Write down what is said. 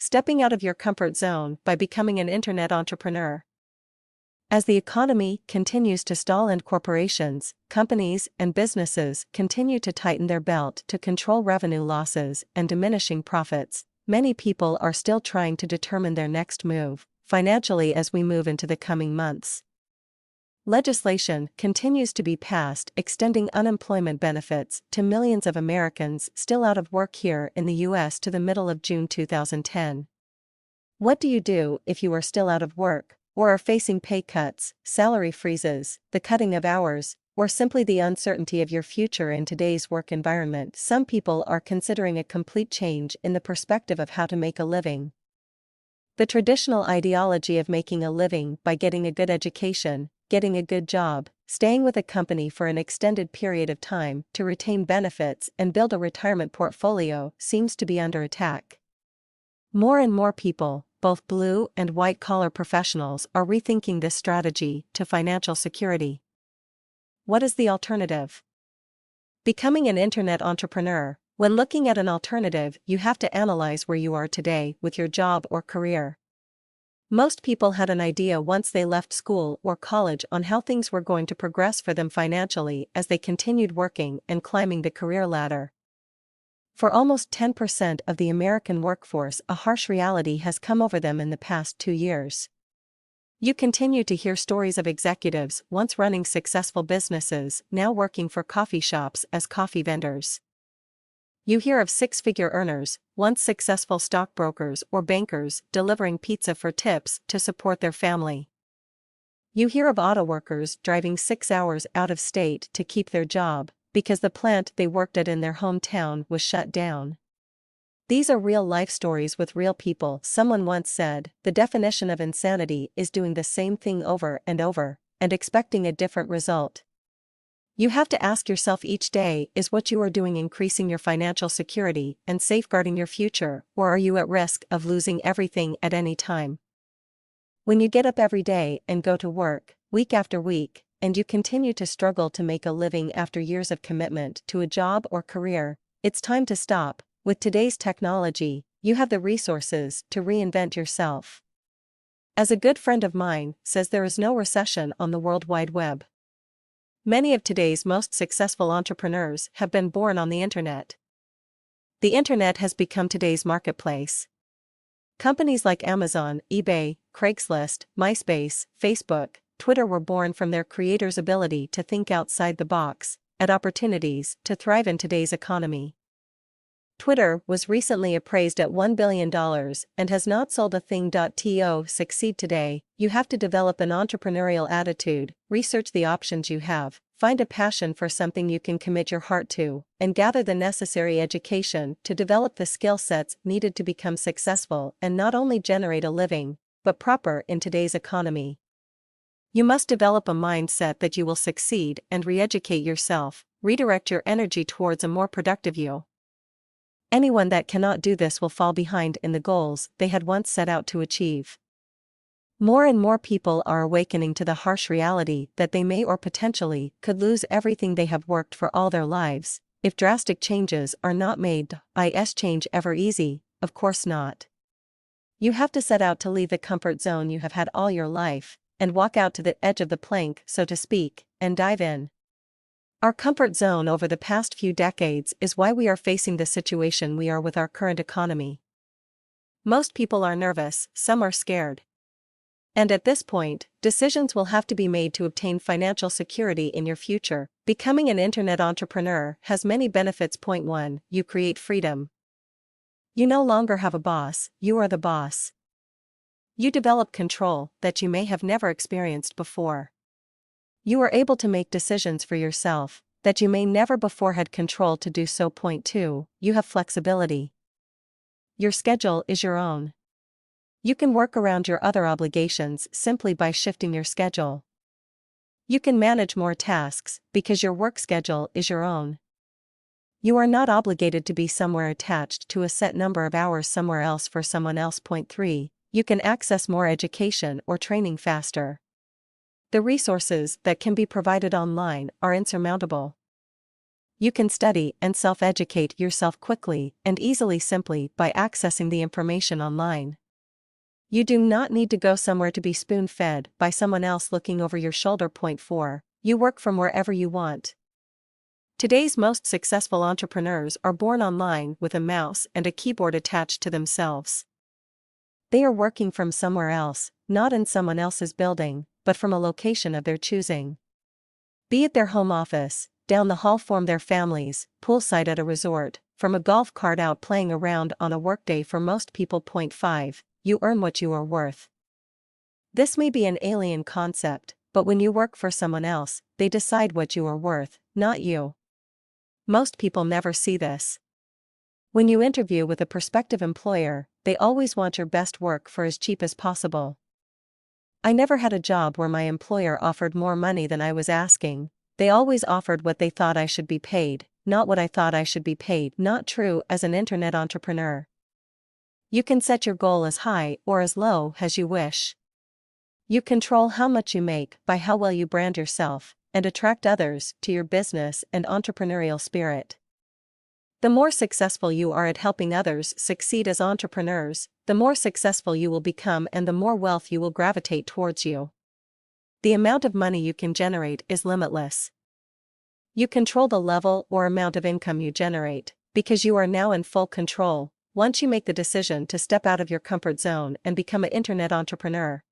stepping out of your comfort zone by becoming an internet entrepreneur. As the economy continues to stall and corporations, companies, and businesses continue to tighten their belt to control revenue losses and diminishing profits, many people are still trying to determine their next move, financially, as we move into the coming months. Legislation continues to be passed extending unemployment benefits to millions of Americans still out of work here in the U.S. to the middle of June 2010. What do you do if you are still out of work, or are facing pay cuts, salary freezes, the cutting of hours, or simply the uncertainty of your future in today's work environment? Some people are considering a complete change in the perspective of how to make a living. The traditional ideology of making a living by getting a good education, getting a good job, staying with a company for an extended period of time to retain benefits and build a retirement portfolio seems to be under attack. More and more people, both blue and white-collar professionals, are rethinking this strategy to financial security. What is the alternative? Becoming an internet entrepreneur. When looking at an alternative, you have to analyze where you are today with your job or career. Most people had an idea once they left school or college on how things were going to progress for them financially as they continued working and climbing the career ladder. For almost 10% of the American workforce, a harsh reality has come over them in the past 2 years. You continue to hear stories of executives once running successful businesses now working for coffee shops as coffee vendors. You hear of six-figure earners, once successful stockbrokers or bankers, delivering pizza for tips to support their family. You hear of auto workers driving 6 hours out of state to keep their job, because the plant they worked at in their hometown was shut down. These are real-life stories with real people. Someone once said, "The definition of insanity is doing the same thing over and over, and expecting a different result." You have to ask yourself each day, is what you are doing increasing your financial security and safeguarding your future, or are you at risk of losing everything at any time? When you get up every day and go to work, week after week, and you continue to struggle to make a living after years of commitment to a job or career, it's time to stop. With today's technology, you have the resources to reinvent yourself. As a good friend of mine says, there is no recession on the World Wide Web. Many of today's most successful entrepreneurs have been born on the internet. The internet has become today's marketplace. Companies like Amazon, eBay, Craigslist, MySpace, Facebook, Twitter were born from their creators' ability to think outside the box, at opportunities to thrive in today's economy. Twitter was recently appraised at $1 billion and has not sold a thing. To succeed today, you have to develop an entrepreneurial attitude, research the options you have, find a passion for something you can commit your heart to, and gather the necessary education to develop the skill sets needed to become successful and not only generate a living, but prosper in today's economy. You must develop a mindset that you will succeed and re-educate yourself, redirect your energy towards a more productive you. Anyone that cannot do this will fall behind in the goals they had once set out to achieve. More and more people are awakening to the harsh reality that they may or potentially could lose everything they have worked for all their lives, if drastic changes are not made. Is change ever easy? Of course not. You have to set out to leave the comfort zone you have had all your life, and walk out to the edge of the plank, so to speak, and dive in. Our comfort zone over the past few decades is why we are facing the situation we are with our current economy. Most people are nervous, some are scared. And at this point, decisions will have to be made to obtain financial security in your future. Becoming an internet entrepreneur has many benefits. Point 1, you create freedom. You no longer have a boss, you are the boss. You develop control that you may have never experienced before. You are able to make decisions for yourself that you may never before had control to do so. Point 2, you have flexibility. Your schedule is your own. You can work around your other obligations simply by shifting your schedule. You can manage more tasks because your work schedule is your own. You are not obligated to be somewhere attached to a set number of hours somewhere else for someone else. Point 3, you can access more education or training faster. The resources that can be provided online are insurmountable. You can study and self-educate yourself quickly and easily simply by accessing the information online. You do not need to go somewhere to be spoon-fed by someone else looking over your shoulder. Point 4. You work from wherever you want. Today's most successful entrepreneurs are born online with a mouse and a keyboard attached to themselves. They are working from somewhere else, not in someone else's building, but from a location of their choosing. Be it their home office, down the hall from their families, poolside at a resort, from a golf cart out playing around on a workday for most people. Point 5. You earn what you are worth. This may be an alien concept, but when you work for someone else, they decide what you are worth, not you. Most people never see this. When you interview with a prospective employer, they always want your best work for as cheap as possible. I never had a job where my employer offered more money than I was asking. They always offered what they thought I should be paid, not what I thought I should be paid. Not true as an internet entrepreneur. You can set your goal as high or as low as you wish. You control how much you make by how well you brand yourself and attract others to your business and entrepreneurial spirit. The more successful you are at helping others succeed as entrepreneurs, the more successful you will become and the more wealth you will gravitate towards you. The amount of money you can generate is limitless. You control the level or amount of income you generate, because you are now in full control, once you make the decision to step out of your comfort zone and become an internet entrepreneur.